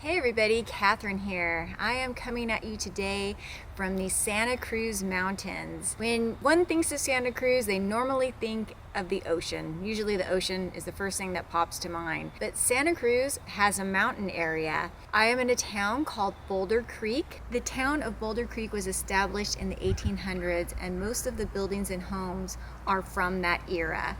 Hey everybody, Catherine here. I am coming at you today from the Santa Cruz Mountains. When one thinks of Santa Cruz, they normally think of the ocean. Usually the ocean is the first thing that pops to mind. But Santa Cruz has a mountain area. I am in a town called Boulder Creek. The town of Boulder Creek was established in the 1800s, and most of the buildings and homes are from that era.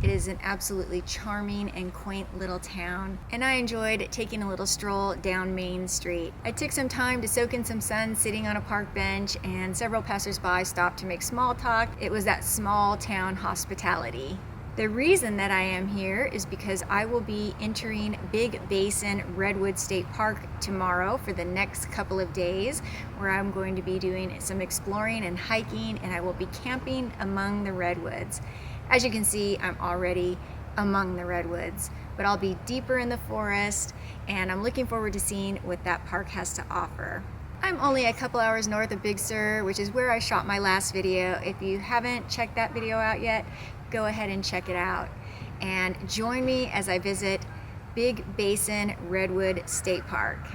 It is an absolutely charming and quaint little town, and I enjoyed taking a little stroll down Main Street. I took some time to soak in some sun sitting on a park bench, and several passersby stopped to make small talk. It was that small town hospitality. The reason that I am here is because I will be entering Big Basin Redwoods State Park tomorrow for the next couple of days, where I'm going to be doing some exploring and hiking, and I will be camping among the redwoods. As you can see, I'm already among the redwoods, but I'll be deeper in the forest, and I'm looking forward to seeing what that park has to offer. I'm only a couple hours north of Big Sur, which is where I shot my last video. If you haven't checked that video out yet, go ahead and check it out. And join me as I visit Big Basin Redwood State Park.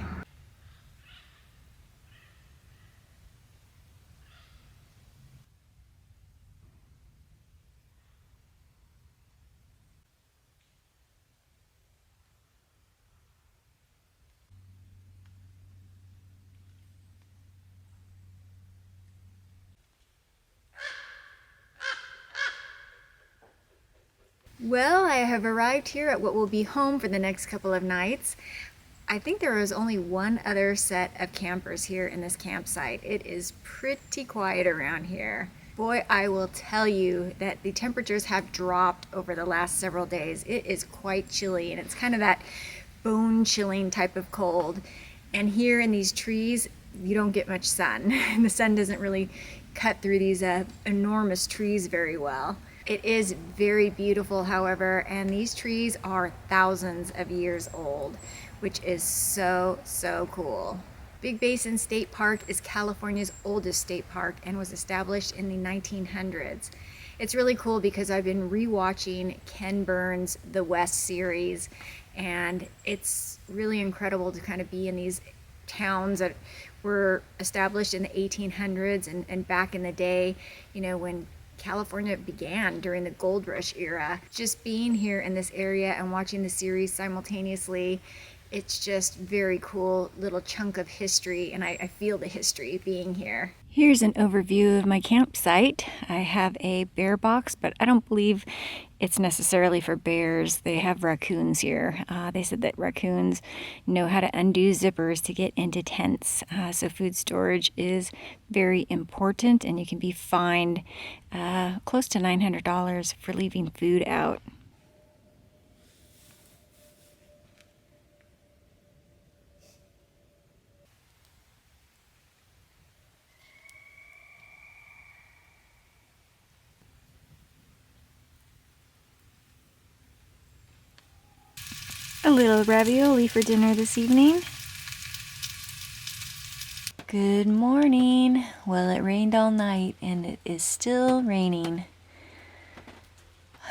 Well, I have arrived here at what will be home for the next couple of nights. I think there is only one other set of campers here in this campsite. It is pretty quiet around here. Boy, I will tell you that the temperatures have dropped over the last several days. It is quite chilly, and it's kind of that bone-chilling type of cold. And here in these trees, you don't get much sun. The sun doesn't really cut through these enormous trees very well. It is very beautiful, however, and these trees are thousands of years old, which is so cool. Big Basin State Park is California's oldest state park and was established in the 1900s. It's really cool because I've been rewatching Ken Burns' The West series, and it's really incredible to kind of be in these towns that were established in the 1800s and back in the day, you know, when California began during the gold rush era. Just being here in this area and watching the series simultaneously, it's just very cool little chunk of history, and I feel the history being here. Here's an overview of my campsite. I have a bear box, but I don't believe it's necessarily for bears. They have raccoons here. They said that raccoons know how to undo zippers to get into tents. So food storage is very important, and you can be fined close to $900 for leaving food out. A little ravioli for dinner this evening. Good morning. Well, it rained all night and it is still raining.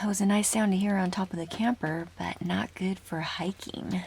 That was a nice sound to hear on top of the camper, but not good for hiking.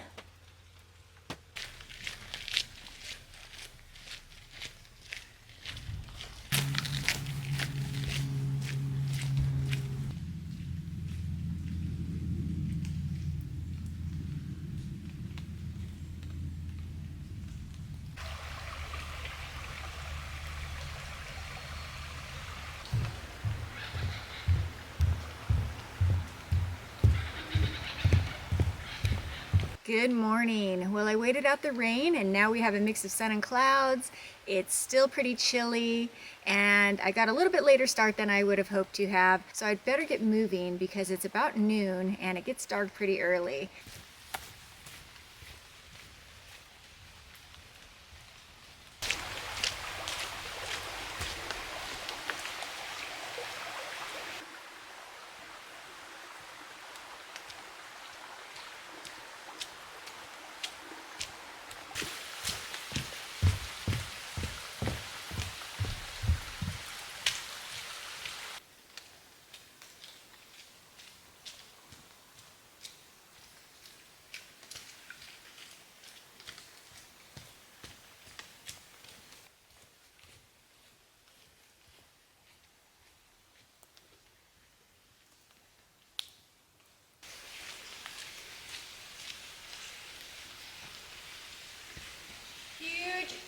Good morning. Well, I waited out the rain and now we have a mix of sun and clouds. It's still pretty chilly, and I got a little bit later start than I would have hoped to have, so I'd better get moving because it's about noon and it gets dark pretty early.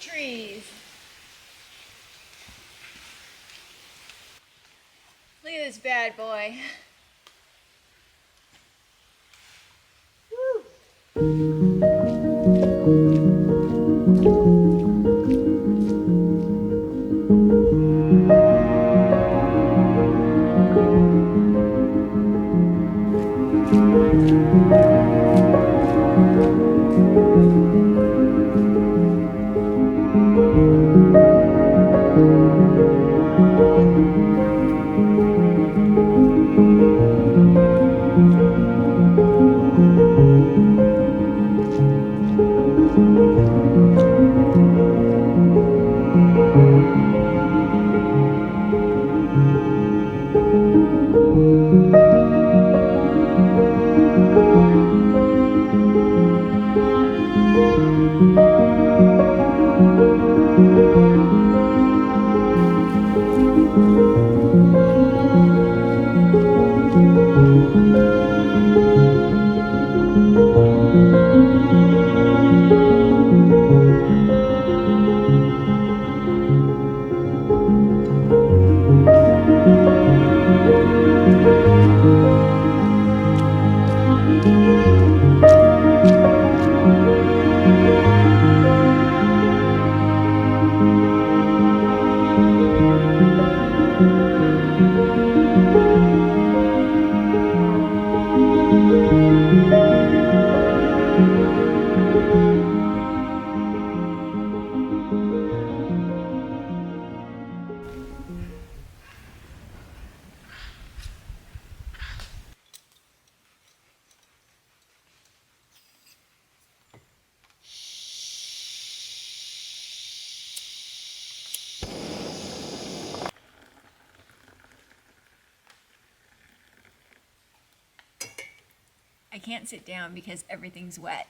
trees. Look at this bad boy. I can't sit down because everything's wet.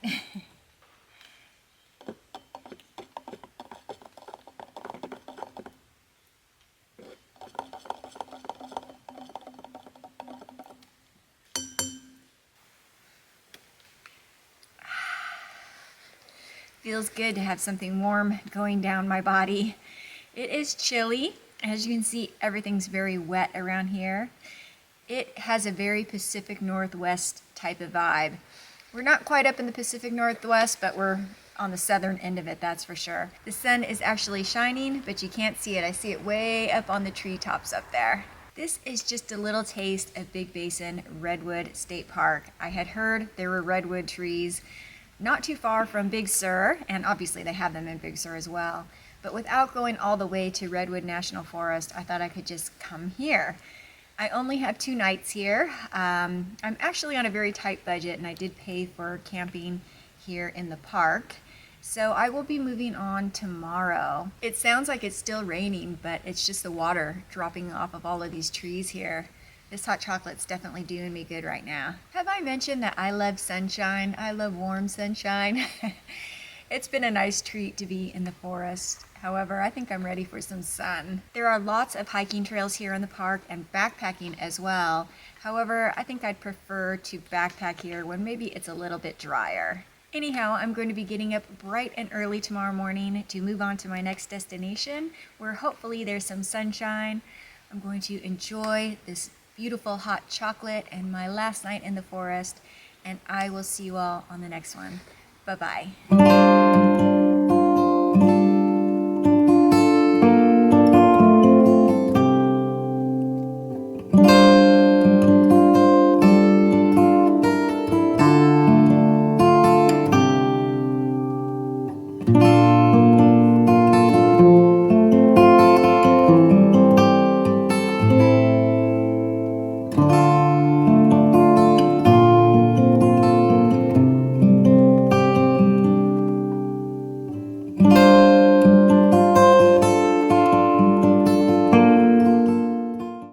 Feels good to have something warm going down my body. It is chilly. As you can see, everything's very wet around here. It has a very Pacific Northwest type of vibe. We're not quite up in the Pacific Northwest, but we're on the southern end of it, that's for sure. The sun is actually shining, but you can't see it. I see it way up on the treetops up there. This is just a little taste of Big Basin Redwood State Park. I had heard there were redwood trees not too far from Big Sur, and obviously they have them in Big Sur as well. But without going all the way to Redwood National Forest, I thought I could just come here. I only have 2 nights here. I'm actually on a very tight budget, and I did pay for camping here in the park. So I will be moving on tomorrow. It sounds like it's still raining, but it's just the water dropping off of all of these trees here. This hot chocolate's definitely doing me good right now. Have I mentioned that I love sunshine? I love warm sunshine. It's been a nice treat to be in the forest. However, I think I'm ready for some sun. There are lots of hiking trails here in the park and backpacking as well. However, I think I'd prefer to backpack here when maybe it's a little bit drier. Anyhow, I'm going to be getting up bright and early tomorrow morning to move on to my next destination, where hopefully there's some sunshine. I'm going to enjoy this beautiful hot chocolate and my last night in the forest, and I will see you all on the next one. Bye-bye.